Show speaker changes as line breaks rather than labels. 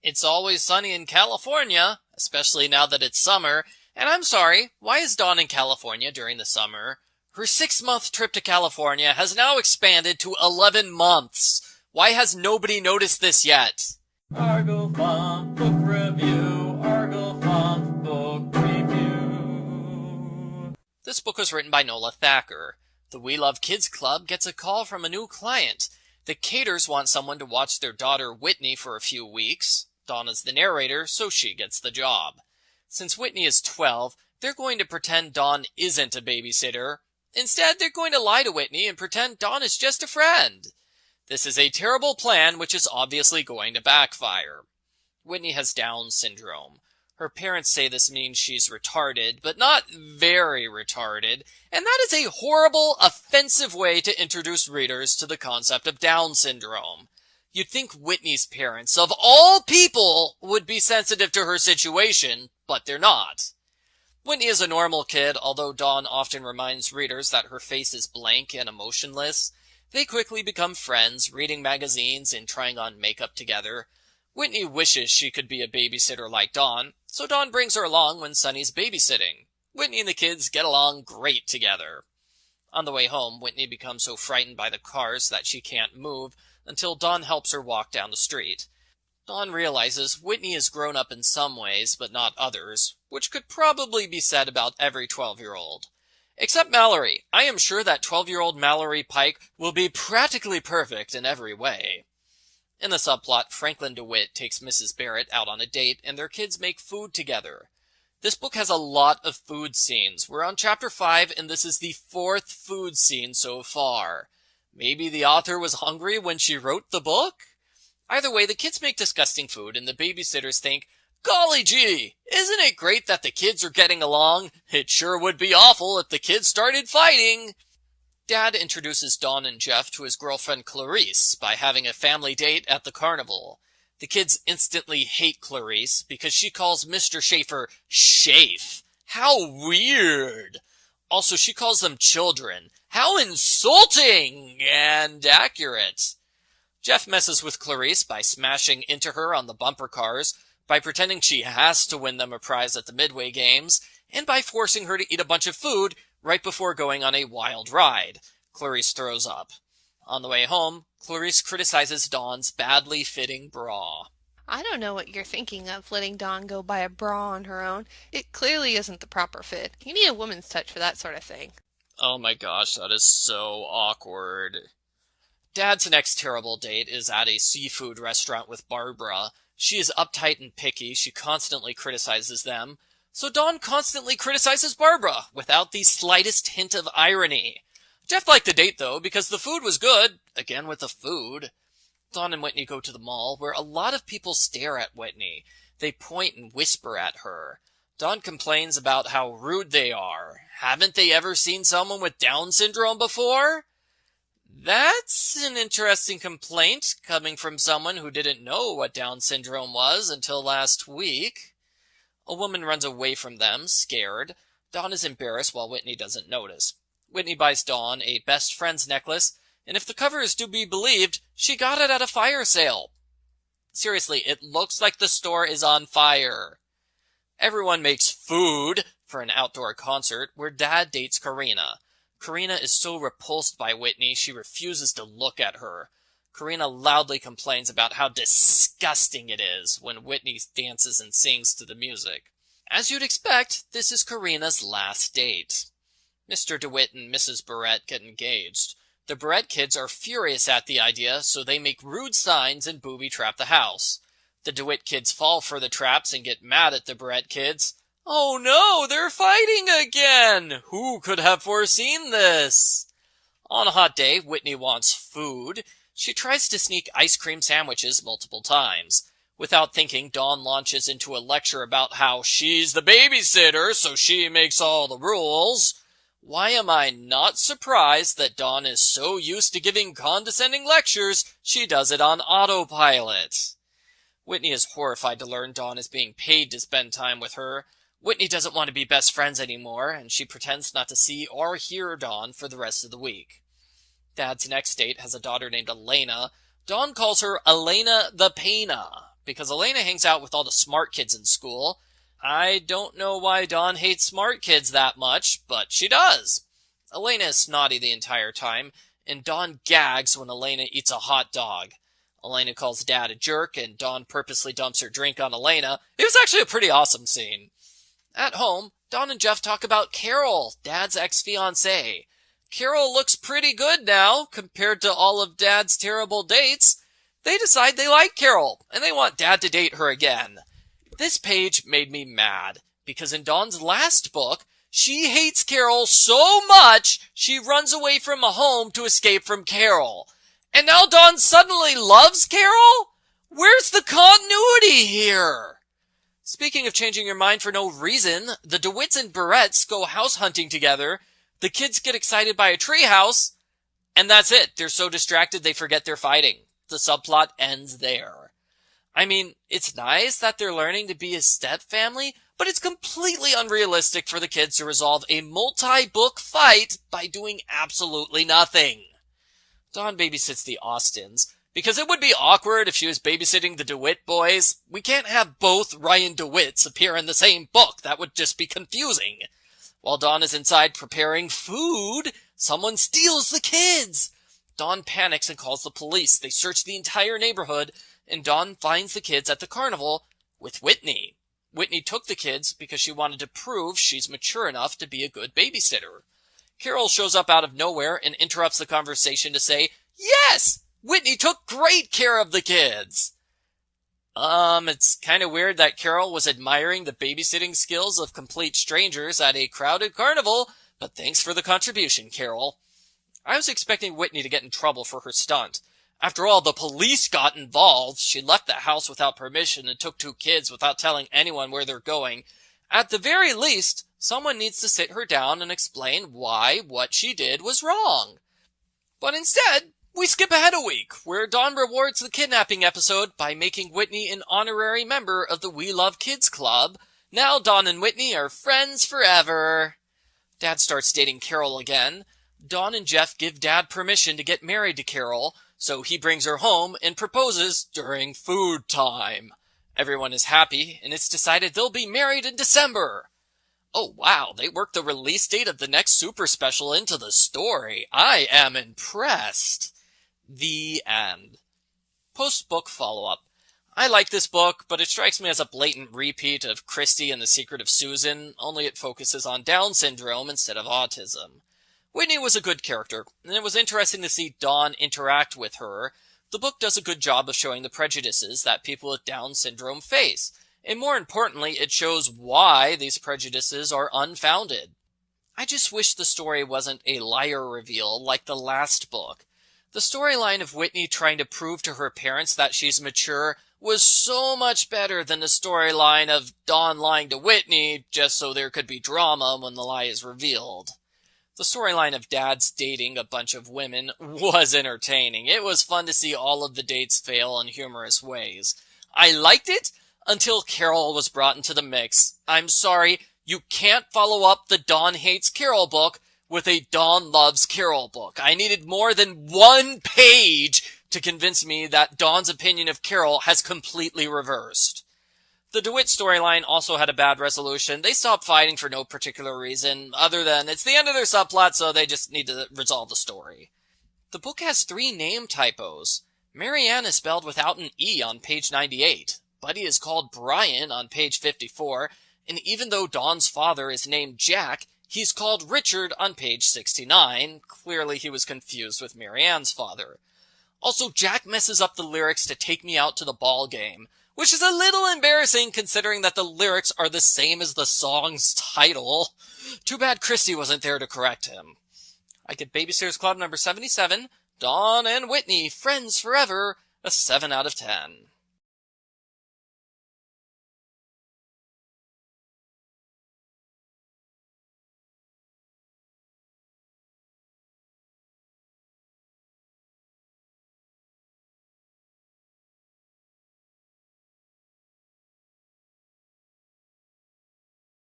It's always sunny in California, especially now that it's summer. And I'm sorry, why is Dawn in California during the summer? Her 6-month trip to California has now expanded to 11 months. Why has nobody noticed this yet?
Argo Font Book Review, Argo Font Book Review.
This book was written by Nola Thacker. The We Love Kids Club gets a call from a new client. The Caters want someone to watch their daughter Whitney for a few weeks. Dawn is the narrator, so she gets the job. Since Whitney is 12, they're going to pretend Dawn isn't a babysitter. Instead, they're going to lie to Whitney and pretend Dawn is just a friend. This is a terrible plan which is obviously going to backfire. Whitney has Down syndrome. Her parents say this means she's retarded, but not very retarded, and that is a horrible, offensive way to introduce readers to the concept of Down syndrome. You'd think Whitney's parents, of all people, would be sensitive to her situation, but they're not. Whitney is a normal kid, although Dawn often reminds readers that her face is blank and emotionless. They quickly become friends, reading magazines and trying on makeup together. Whitney wishes she could be a babysitter like Dawn, so Dawn brings her along when Sunny's babysitting. Whitney and the kids get along great together. On the way home, Whitney becomes so frightened by the cars that she can't move until Dawn helps her walk down the street. Dawn realizes Whitney is grown up in some ways, but not others, which could probably be said about every 12-year-old. Except Mallory. I am sure that 12-year-old Mallory Pike will be practically perfect in every way. In the subplot, Franklin DeWitt takes Mrs. Barrett out on a date, and their kids make food together. This book has a lot of food scenes. We're on chapter 5, and this is the 4th food scene so far. Maybe the author was hungry when she wrote the book? Either way, the kids make disgusting food, and the babysitters think, "Golly gee, isn't it great that the kids are getting along? It sure would be awful if the kids started fighting." Dad introduces Dawn and Jeff to his girlfriend Clarice by having a family date at the carnival. The kids instantly hate Clarice because she calls Mr. Schaefer Shafe. How weird! Also, she calls them children. How insulting and accurate! Jeff messes with Clarice by smashing into her on the bumper cars, by pretending she has to win them a prize at the Midway Games, and by forcing her to eat a bunch of food right before going on a wild ride. Clarice throws up. On the way home, Clarice criticizes Dawn's badly fitting bra.
I don't know what you're thinking of, letting Dawn go buy a bra on her own. It clearly isn't the proper fit. You need a woman's touch for that sort of thing.
Oh my gosh, that is so awkward. Dad's next terrible date is at a seafood restaurant with Barbara. She is uptight and picky. She constantly criticizes them. So Dawn constantly criticizes Barbara, without the slightest hint of irony. Jeff liked the date, though, because the food was good. Again with the food. Dawn and Whitney go to the mall, where a lot of people stare at Whitney. They point and whisper at her. Dawn complains about how rude they are. Haven't they ever seen someone with Down syndrome before? That's an interesting complaint, coming from someone who didn't know what Down syndrome was until last week. A woman runs away from them, scared. Dawn is embarrassed while Whitney doesn't notice. Whitney buys Dawn a best friend's necklace, and if the cover is to be believed, she got it at a fire sale. Seriously, it looks like the store is on fire. Everyone makes food for an outdoor concert where Dad dates Karina. Karina is so repulsed by Whitney, she refuses to look at her. Karina loudly complains about how disgusting it is when Whitney dances and sings to the music. As you'd expect, this is Karina's last date. Mr. DeWitt and Mrs. Barrett get engaged. The Barrett kids are furious at the idea, so they make rude signs and booby-trap the house. The DeWitt kids fall for the traps and get mad at the Barrett kids. Oh no, they're fighting again! Who could have foreseen this? On a hot day, Whitney wants food. She tries to sneak ice cream sandwiches multiple times. Without thinking, Dawn launches into a lecture about how she's the babysitter, so she makes all the rules. Why am I not surprised that Dawn is so used to giving condescending lectures, she does it on autopilot? Whitney is horrified to learn Dawn is being paid to spend time with her. Whitney doesn't want to be best friends anymore, and she pretends not to see or hear Dawn for the rest of the week. Dad's next date has a daughter named Elena. Dawn calls her Elena the Pena. because Elena hangs out with all the smart kids in school. I don't know why Dawn hates smart kids that much, but she does. Elena is snotty the entire time, and Dawn gags when Elena eats a hot dog. Elena calls Dad a jerk, and Dawn purposely dumps her drink on Elena. It was actually a pretty awesome scene. At home, Dawn and Jeff talk about Carol, Dad's ex-fiancée. Carol looks pretty good now, compared to all of Dad's terrible dates. They decide they like Carol, and they want Dad to date her again. This page made me mad, because in Dawn's last book, she hates Carol so much, she runs away from a home to escape from Carol. And now Dawn suddenly loves Carol? Where's the continuity here? Speaking of changing your mind for no reason, the DeWitts and Barretts go house hunting together, the kids get excited by a treehouse, and that's it. They're so distracted they forget they're fighting. The subplot ends there. I mean, it's nice that they're learning to be a step-family, but it's completely unrealistic for the kids to resolve a multi-book fight by doing absolutely nothing. Dawn babysits the Austins, because it would be awkward if she was babysitting the DeWitt boys. We can't have both Ryan DeWitts appear in the same book. That would just be confusing. While Dawn is inside preparing food, someone steals the kids. Dawn panics and calls the police. They search the entire neighborhood, and Dawn finds the kids at the carnival with Whitney. Whitney took the kids because she wanted to prove she's mature enough to be a good babysitter. Carol shows up out of nowhere and interrupts the conversation to say, "Yes! Whitney took great care of the kids!" It's kind of weird that Carol was admiring the babysitting skills of complete strangers at a crowded carnival, but thanks for the contribution, Carol. I was expecting Whitney to get in trouble for her stunt. After all, the police got involved. She left the house without permission and took 2 kids without telling anyone where they're going. At the very least, someone needs to sit her down and explain why what she did was wrong. But instead, we skip ahead a week, where Dawn rewards the kidnapping episode by making Whitney an honorary member of the We Love Kids Club. Now Dawn and Whitney are friends forever. Dad starts dating Carol again. Dawn and Jeff give Dad permission to get married to Carol, so he brings her home and proposes during food time. Everyone is happy, and it's decided they'll be married in December. Oh wow, they worked the release date of the next super special into the story. I am impressed. The end. Post-book follow-up. I like this book, but it strikes me as a blatant repeat of Christie and the Secret of Susan, only it focuses on Down syndrome instead of autism. Whitney was a good character, and it was interesting to see Dawn interact with her. The book does a good job of showing the prejudices that people with Down syndrome face, and more importantly, it shows why these prejudices are unfounded. I just wish the story wasn't a liar reveal like the last book. The storyline of Whitney trying to prove to her parents that she's mature was so much better than the storyline of Dawn lying to Whitney just so there could be drama when the lie is revealed. The storyline of Dad's dating a bunch of women was entertaining. It was fun to see all of the dates fail in humorous ways. I liked it until Carol was brought into the mix. I'm sorry, you can't follow up the Dawn Hates Carol book with a Dawn Loves Carol book. I needed more than 1 page to convince me that Dawn's opinion of Carol has completely reversed. The DeWitt storyline also had a bad resolution. They stopped fighting for no particular reason, other than it's the end of their subplot, so they just need to resolve the story. The book has 3 name typos. Marianne is spelled without an E on page 98. Buddy is called Brian on page 54, and even though Dawn's father is named Jack, he's called Richard on page 69. Clearly he was confused with Marianne's father. Also, Jack messes up the lyrics to Take Me Out to the Ball Game, which is a little embarrassing considering that the lyrics are the same as the song's title. Too bad Christie wasn't there to correct him. I give Babysitters Club number 77, Dawn and Whitney, Friends Forever, a 7 out of 10.